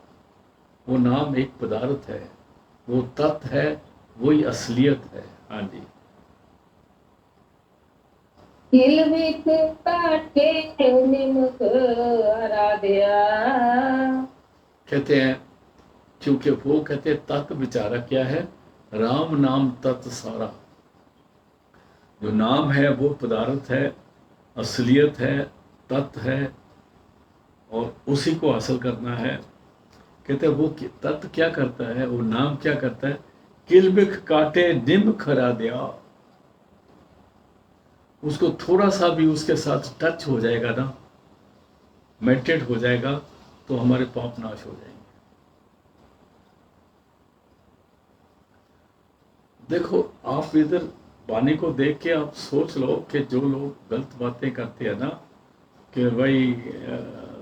वो नाम एक पदार्थ है, वो तत्व है, वही असलियत है। हाँ जी। कहते हैं क्योंकि वो कहते हैं तत्व विचारा क्या है? राम नाम तत् सारा। जो नाम है वो पदार्थ है, असलियत है, तत्व है, और उसी को हासिल करना है। कहते हैं वो तत्व क्या करता है, वो नाम क्या करता है, किलबिख काटे निम खरा दिया। उसको थोड़ा सा भी उसके साथ टच हो जाएगा ना, मेडिटेट हो जाएगा, तो हमारे पाप नाश हो जाएंगे। देखो आप इधर वाणी को देख के आप सोच लो कि जो लोग गलत बातें करते हैं ना, कि भाई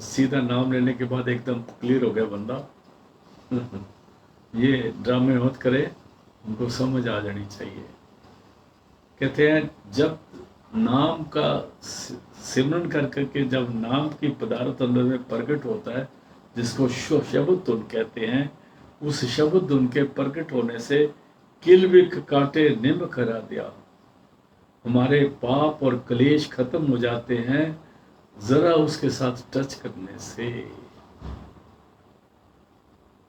सीधा नाम लेने के बाद एकदम क्लियर हो गया बंदा, ये ड्रामे मत करे, उनको समझ आ जानी चाहिए। कहते हैं जब नाम का सिमरन कर करके जब नाम की पदार्थ अंदर में प्रकट होता है, जिसको शब्द धुन कहते हैं, उस शब्द धुन के प्रकट होने से किलबिख काटे निम करा दिया। हमारे पाप और क्लेश खत्म हो जाते हैं जरा उसके साथ टच करने से।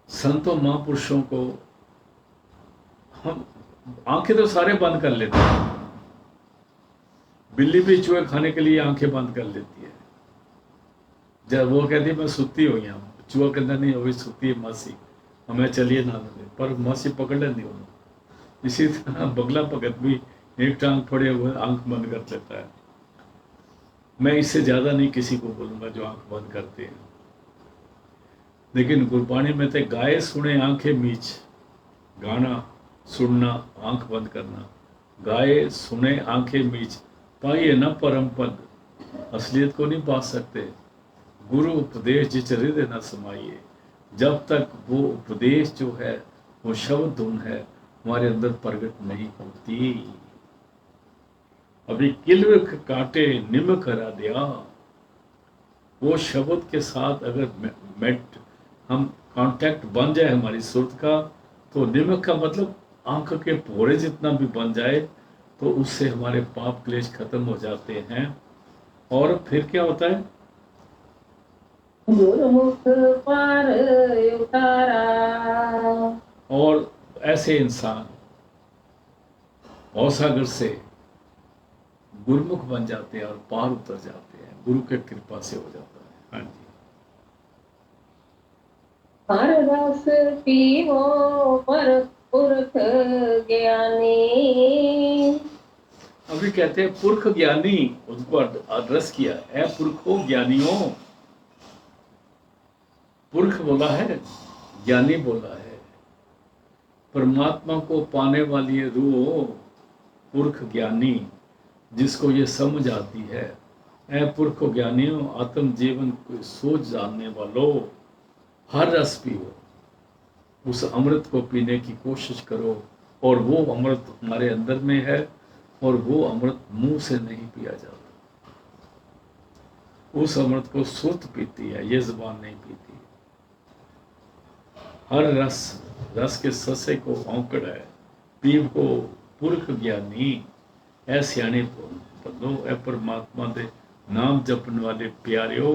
संतों महापुरुषों को हम आंखें तो सारे बंद कर लेते हैं, बिल्ली भी चूहे खाने के लिए आंखें बंद कर लेती है। जब वो कहती है मैं सुती हुई हूँ, चूहा कहता नहीं अभी सुती है मासी, हमें चलिए ना दे, पर मासी पकड़ लेती हूँ। इसी तरह बगला भगत भी एक टांग फोड़े हुए आंख बंद कर लेता है। मैं इससे ज्यादा नहीं किसी को बोलूंगा जो आंख बंद करते हैं, लेकिन गुरबाणी में थे गाए सुने आंखें मीच, गाना सुनना आंख बंद करना, गाए सुने आंखें मीच, पाइए न परम पद, असलियत को नहीं पा सकते, गुरु उपदेश जिच हृदय न समाइए। जब तक वो उपदेश जो है, वो शब्द धुन है, हमारे अंदर प्रकट नहीं होती। अभी किलबिख काटे निम करा दिया, वो शब्द के साथ अगर हम कांटेक्ट बन जाए हमारी सुरत का, तो निमक का मतलब आंख के भोरे जितना भी बन जाए, तो उससे हमारे पाप क्लेश खत्म हो जाते हैं। और फिर क्या होता है, गुरुमुख पार उतारा। और ऐसे इंसान भवसागर से गुरुमुख बन जाते हैं और पार उतर जाते हैं, गुरु के कृपा से हो जाता है। हाँ जी, हर रस पीवो पर पुरख ज्ञानी। अभी कहते हैं पुरख ज्ञानी, उनको एड्रेस किया है, पुरखो ज्ञानियों। पुरख बोला है, ज्ञानी बोला है, परमात्मा को पाने वाली रूह पुरख ज्ञानी, जिसको ये समझ आती है। ऐ पुरख ज्ञानियों, आत्म जीवन को सोच जानने वालों, हर रस पियो, उस अमृत को पीने की कोशिश करो। और वो अमृत हमारे अंदर में है, और वो अमृत मुंह से नहीं पिया जाता, उस अमृत को सुरत पीती है, ये जुबान नहीं पीती। हर रस के ससे को औंकड़ है, पीव को पुरख ज्ञानी। ऐ सियाने बंदो, ऐ परमात्मा दे नाम जपने वाले प्यारियो,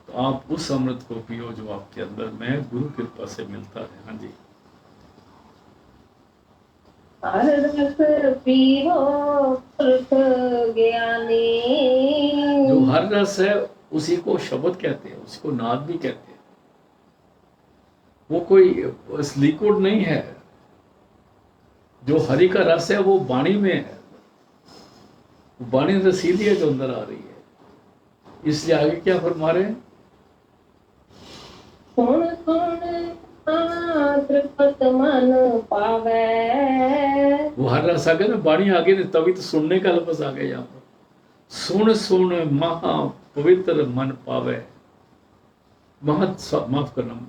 तो आप उस अमृत को पियो जो आपके अंदर में गुरु कृपा से मिलता है। हाँ जी, हर रस पीवो पुरख ज्ञानी। जो हर रस है उसी को शब्द कहते हैं, उसी को नाद भी कहते हैं। वो कोई लिक्विड नहीं है, जो हरि का रस है वो वाणी में है, वाणी रसीली है जो अंदर आ रही है। इसलिए आगे क्या फरमा रहे हैं, सुन सुन तृप्त मन पावे। वो हर रस आ गया ना, वाणी आ गई, तभी तो सुनने का लफ्ज आ गया यहाँ पर। सुन सुन महा पवित्र मन पावे, माफ करना,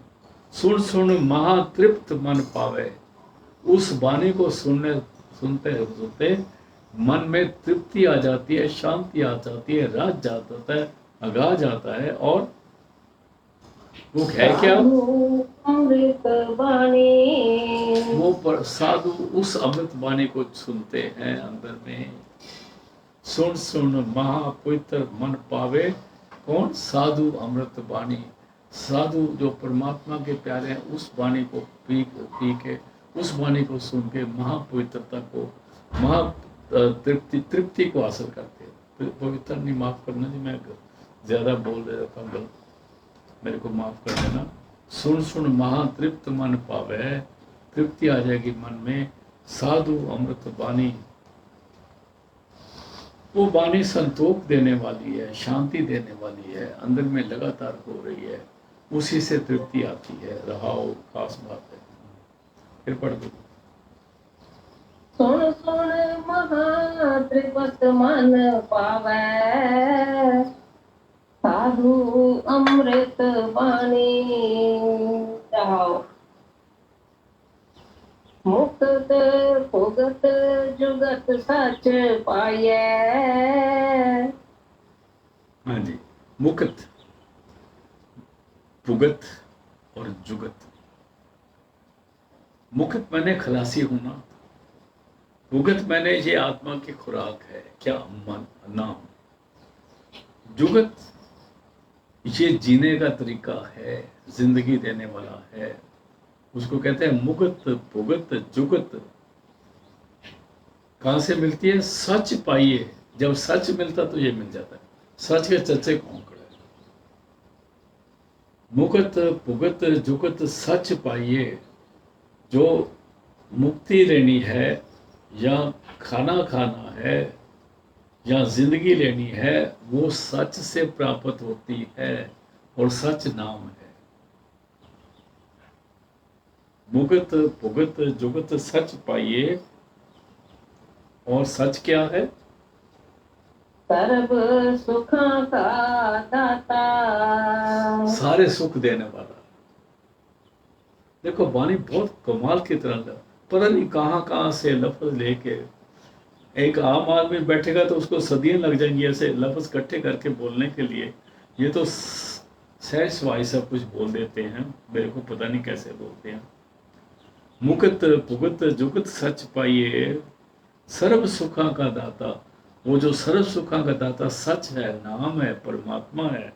सुन सुन महा तृप्त मन पावे। उस वाणी को सुनते सुनते मन में तृप्ति आ जाती है, शांति आ जाती है, राज जाता है, आगाज आता है। और वो है क्या, अमृत वाणी। वो पर साधु उस अमृत वाणी को सुनते हैं अंदर में। सुन सुन महापवित्र मन पावे, कौन, साधु अमृत वाणी। साधु जो परमात्मा के प्यारे हैं, उस वाणी को पी के, उस वाणी को सुन के महापवित्रता को, महा तृप्ति को हासिल करते हैं। पवित्र नहीं, माफ करना जी, मैं ज्यादा बोल देता हूँ गलत, मेरे को माफ कर देना। सुन सुन महा तृप्त मन पावे, तृप्ति आ जाएगी मन में। साधु अमृत वाणी, वो वाणी संतोष देने वाली है, शांति देने वाली है, अंदर में लगातार हो रही है, उसी से तृप्ति आती है। रहाओ, खास बात है। फिर पढ़ दो। सुन सुन महा तृप्त मन पावे, साधु अमृत वाणी रहाओ। मुक्त भुगत जुगत सच पाए। हाँ जी, मुक्त, भुगत और जुगत। मुक्त मैंने खलासी होना, भुगत मैंने ये आत्मा की खुराक है, क्या मन नाम। जुगत ये जीने का तरीका है, जिंदगी देने वाला है, उसको कहते हैं मुक्त भुगत जुगत। कहां से मिलती है? सच पाइए। जब सच मिलता तो ये मिल जाता है। सच के चर्चे कौन खड़ा है? मुक्त भुगत जुगत सच पाइए। जो मुक्ति लेनी है या खाना खाना है या जिंदगी लेनी है, वो सच से प्राप्त होती है, और सच नाम है। मुक्त भुगत जुगत सच पाइए। और सच क्या है? सर्व सुखा का दाता, सारे सुख देने वाला। देखो वाणी बहुत कमाल की तरह पता नहीं कहां से लफ्ज लेके, एक आम आदमी बैठेगा तो उसको सदियां लग जाएंगी ऐसे लफ्ज इकट्ठे करके बोलने के लिए। ये तो सहज सवाई सब कुछ बोल देते हैं, मेरे को पता नहीं कैसे बोलते हैं। मुक्त भुगत जुगत सच पाइए, सर्व सुखा का दाता। वो जो सर्व सुखा का दाता सच है, नाम है, परमात्मा है,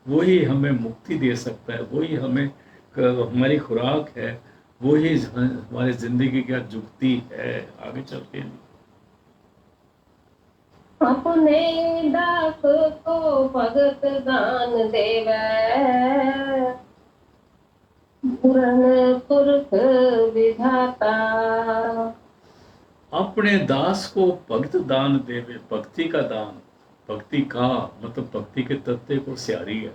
वही हमें मुक्ति दे सकता है, वही हमें हमारी खुराक है, वही हमारी जिंदगी का जुगती है। आगे चलते हैं। अपने दास को भगत दान देवे, पूर्ण पुरख विधाता। अपने दास को भक्त दान देवे। भक्ति का दान, भक्ति का मतलब भक्ति के तत्व को स्यारी है।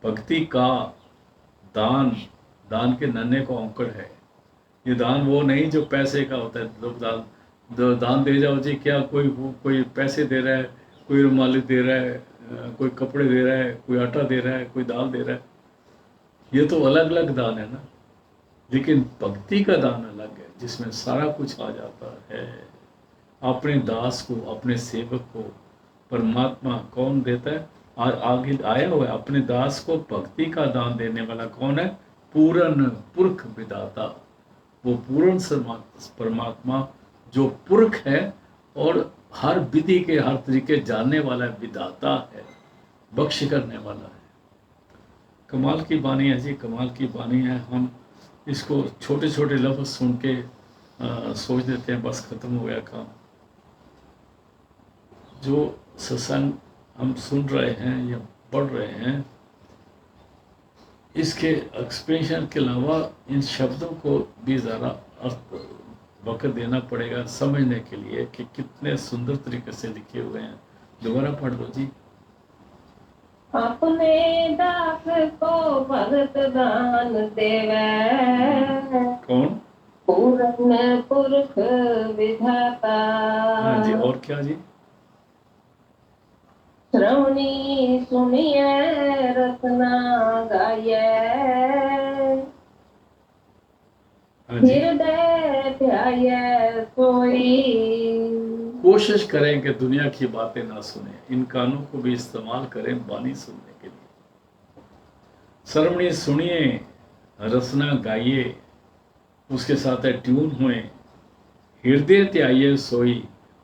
भक्ति का दान, दान के नन्हे को औंकड़ है। ये दान वो नहीं जो पैसे का होता है। लोग दान दे जाओ जी, क्या कोई पैसे दे रहा है, कोई रुमाली दे रहा है, कोई कपड़े दे रहा है, कोई आटा दे रहा है, कोई दाल दे रहा है। ये तो अलग अलग दान है ना। लेकिन भक्ति का दान अलग है, जिसमें सारा कुछ आ जाता है। अपने दास को, अपने सेवक को परमात्मा कौन देता है? आगे आया हुआ है, अपने दास को भक्ति का दान देने वाला कौन है? पूर्ण पुरख विधाता। वो पूर्ण परमात्मा जो पुरख है और हर विधि के हर तरीके जानने वाला विधाता है, बख्श करने वाला है। कमाल की बानी है जी, कमाल की बानी है। हम इसको छोटे छोटे लफ्ज सुन के सोच देते हैं बस खत्म हो गया काम। जो सत्संग हम सुन रहे हैं या पढ़ रहे हैं, इसके एक्सप्रेशन के अलावा इन शब्दों को भी ज़रा अर्थ वक्त देना पड़ेगा समझने के लिए कि कितने सुंदर तरीके से लिखे हुए हैं। दोबारा पढ़ दो जी। अपने दास को भगत दान देवे, कौन? पूर्ण पुरख विधाता। हाँ जी, और क्या जी? श्रवणी सुनिए रत्ना गाये, हृदय ध्याये सोई। कोशिश करें कि दुनिया की बातें ना सुने, इन कानों को भी इस्तेमाल करें वाणी सुनने के लिए। श्रवणी सुनिए, रसना गाइए, उसके साथ ट्यून हुए, हृदय त्याइए सोई,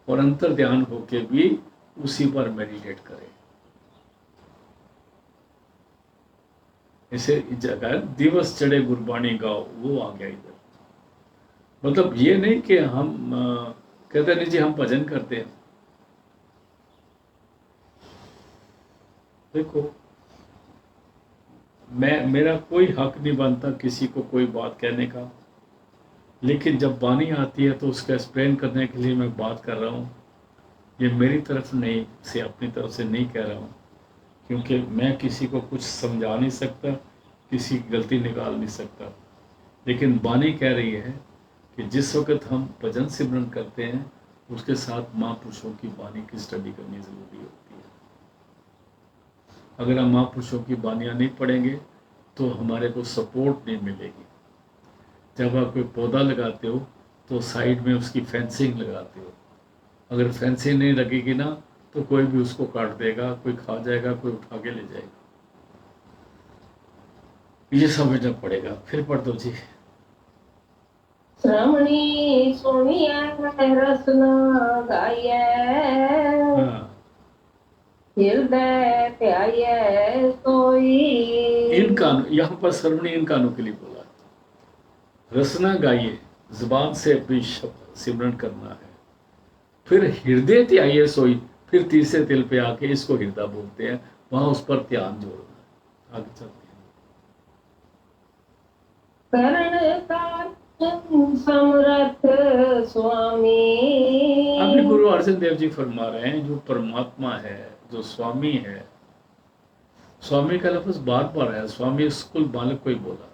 और अंतर ध्यान होके भी उसी पर मेडिटेट करें। इसे जगह दिवस चढ़े गुरबाणी गाओ, वो आ गया इधर। मतलब ये नहीं कि हम कहते नहीं जी हम भजन करते हैं। देखो, मेरा कोई हक नहीं बनता किसी को कोई बात कहने का, लेकिन जब वाणी आती है तो उसका एक्सप्लेन करने के लिए मैं बात कर रहा हूँ। ये मेरी तरफ नहीं से, अपनी तरफ से नहीं कह रहा हूँ, क्योंकि मैं किसी को कुछ समझा नहीं सकता, किसी की गलती निकाल नहीं सकता। लेकिन वाणी कह रही है कि जिस वक्त हम भजन सिमरन करते हैं उसके साथ महापुरुषों की वाणी की स्टडी करनी ज़रूरी होती है। अगर हम महापुरुषों की वाणियाँ नहीं पढ़ेंगे तो हमारे को सपोर्ट नहीं मिलेगी। जब आप कोई पौधा लगाते हो तो साइड में उसकी फेंसिंग लगाते हो। अगर फेंसिंग नहीं लगेगी ना तो कोई भी उसको काट देगा, कोई खा जाएगा, कोई उठा के ले जाएगा। ये समझना पड़ेगा। फिर पढ़ दो जी। श्रमणी सुनिया रसना गाये, हाँ, हृदय त्याये सोई। इन कानों, यहाँ पर श्रवणी इन कानों के लिए बोला है। रसना गाइए, जुबान से अपनी शब्द सिमरन करना है। फिर हृदय त्याइए सोई, फिर तीसरे तिल पे आके इसको हृदय बोलते हैं, वहां उस पर ध्यान जोड़ना है। आगे चलते हैं। करण का समर्थ स्वामी। अभी गुरु अर्जन देव जी फरमा रहे हैं, जो परमात्मा है, जो स्वामी है, स्वामी का लफ्ज बार बार है, स्वामी स्कूल बालक को ही बोला।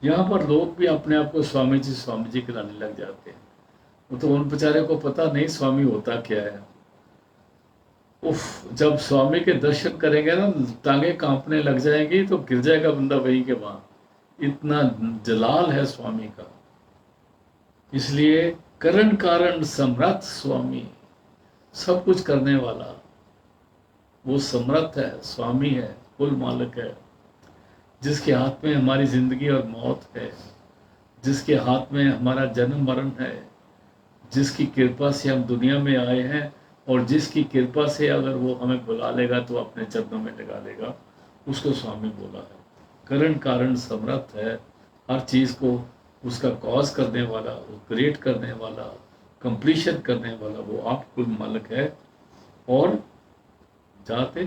यहाँ पर लोग भी अपने आप को स्वामी जी कराने लग जाते हैं। तो उन बेचारे को पता नहीं स्वामी होता क्या है। उफ, जब स्वामी के दर्शन करेंगे ना, टांगे कांपने लग जाएंगी, तो गिर जाएगा बंदा वहीं के वहां। इतना जलाल है स्वामी का। इसलिए करण कारण समर्थ स्वामी, सब कुछ करने वाला वो समर्थ है, स्वामी है, कुल मालिक है, जिसके हाथ में हमारी जिंदगी और मौत है, जिसके हाथ में हमारा जन्म मरण है, जिसकी कृपा से हम दुनिया में आए हैं, और जिसकी कृपा से अगर वो हमें बुला लेगा तो अपने चरणों में लगा लेगा, उसको स्वामी बोला है। करण कारण समर्थ है, हर चीज़ को उसका कॉज करने वाला, क्रिएट करने वाला, कंप्लीशन करने वाला वो आप कुल मालिक है। और जाते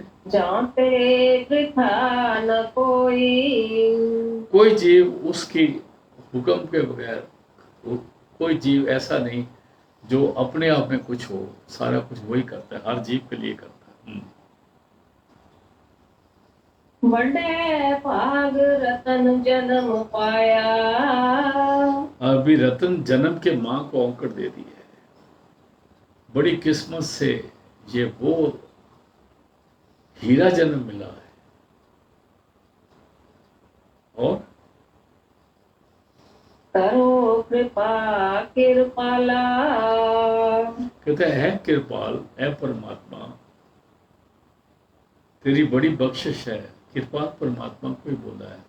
वृथा न कोई जीव उसकी हुक्म के बगैर, कोई जीव ऐसा नहीं जो अपने आप में कुछ हो, सारा कुछ वही करता है, हर जीव के लिए करता है। बड़े भाग रतन जन्म पाया। अभी रतन जन्म के माँ को औंकड़ दे दी है। बड़ी किस्मत से ये वो हीरा जन्म मिला है। और करो कृपा कृपाला। कहते है कृपाल, है परमात्मा, तेरी बड़ी बख्शिश है। कृपाल परमात्मा को ही बोला है,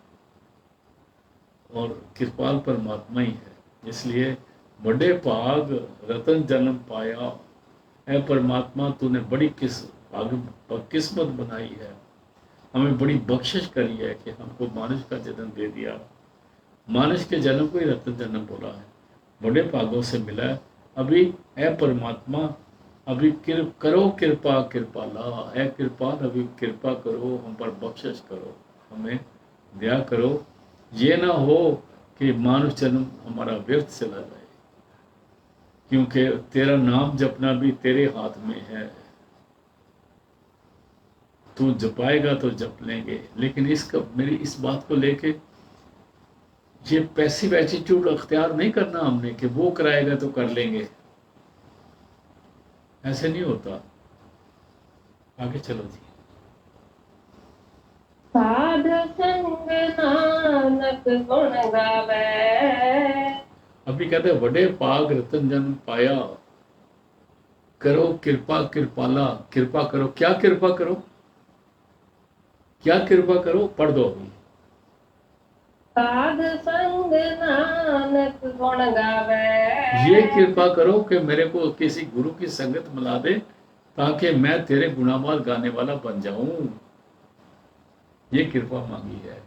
और कृपाल परमात्मा ही है। इसलिए बड़े भाग रतन जन्म पाया, है परमात्मा, तूने बड़ी किस्मत बनाई है, हमें बड़ी बख्शिश करी है कि हमको मानुष का जन्म दे दिया। मानुष के जन्म को ही रतन जन्म बोला है, बड़े भागों से मिला है। अभी है परमात्मा, अभी करो कृपा कृपाला, है कृपाल, अभी कृपा करो, हम पर बख्शिश करो, हमें दया करो। ये ना हो कि मानुष जन्म हमारा व्यर्थ चला जाए, क्योंकि तेरा नाम जपना भी तेरे हाथ में है। तू जपाएगा तो जप लेंगे। लेकिन मेरी इस बात को लेके ये पैसिव एटीट्यूड अख्तियार नहीं करना हमने कि वो कराएगा तो कर लेंगे, ऐसे नहीं होता। आगे चलो जी। साध संग नानक गुण गावे। अभी कहते हैं बड़े पाग रतन जन्म पाया, करो कृपा कृपाला। कृपा करो, क्या कृपा करो, क्या कृपा करो, पढ़ दो अभी। साध संग नानक गुण गावे। ये कृपा करो कि मेरे को किसी गुरु की संगत मिला दे, ताकि मैं तेरे गुणावान गाने वाला बन जाऊं। ये कृपा मांगी है।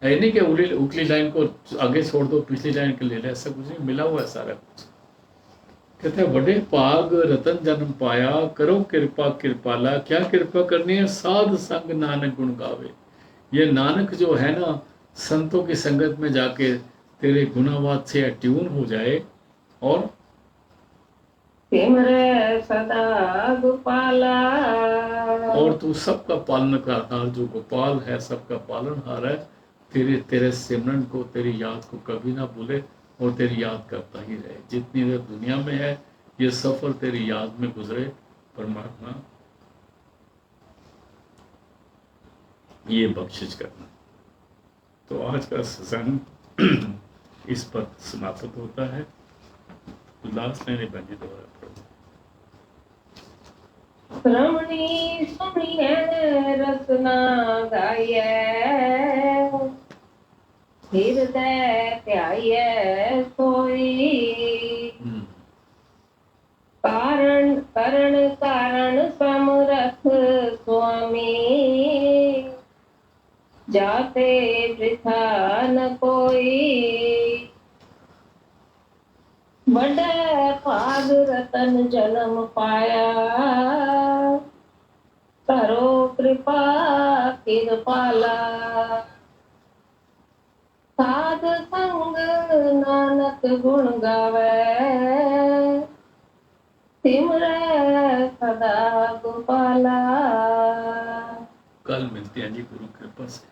ऐ नहीं कि उगली लाइन को आगे छोड़ दो, पिछली लाइन के ले ले, ऐसा कुछ नहीं। मिला हुआ है सारा कुछ। कहते हैं बड़े पाग रतन जन्म पाया, करो कृपा कृपाला। क्या कृपा करनी है? साध संग नानक गुण गावे। ये नानक जो है ना, संतों की संगत में जाके तेरे गुणावाद से ट्यून हो जाए, और सिमरे सदा गोपाला। और तू सबका पालन करहार, जो गोपाल है, सबका पालनहार है, तेरे तेरे सिमरन को, तेरी याद को कभी ना भूले और तेरी याद करता ही रहे। जितनी देर दुनिया में है, ये सफर तेरी याद में गुजरे परमात्मा, ये बख्शिश करना। तो आज का सत्संग इस पर समाप्त होता है। लास्ट में निबंधित हो रहा श्रवणी सुनिए रसना गाइए, हृदय ध्याइए सोई। कारण करण कारण समरथ स्वामी, जाते वृथा न कोई। बड़े पाग रतन जन्म पाया, करो कृपा कृपाला। साध संग नानक गुण गावे, सिमरे सदा गोपाला। कल मिलते हैं जी गुरु कृपा से।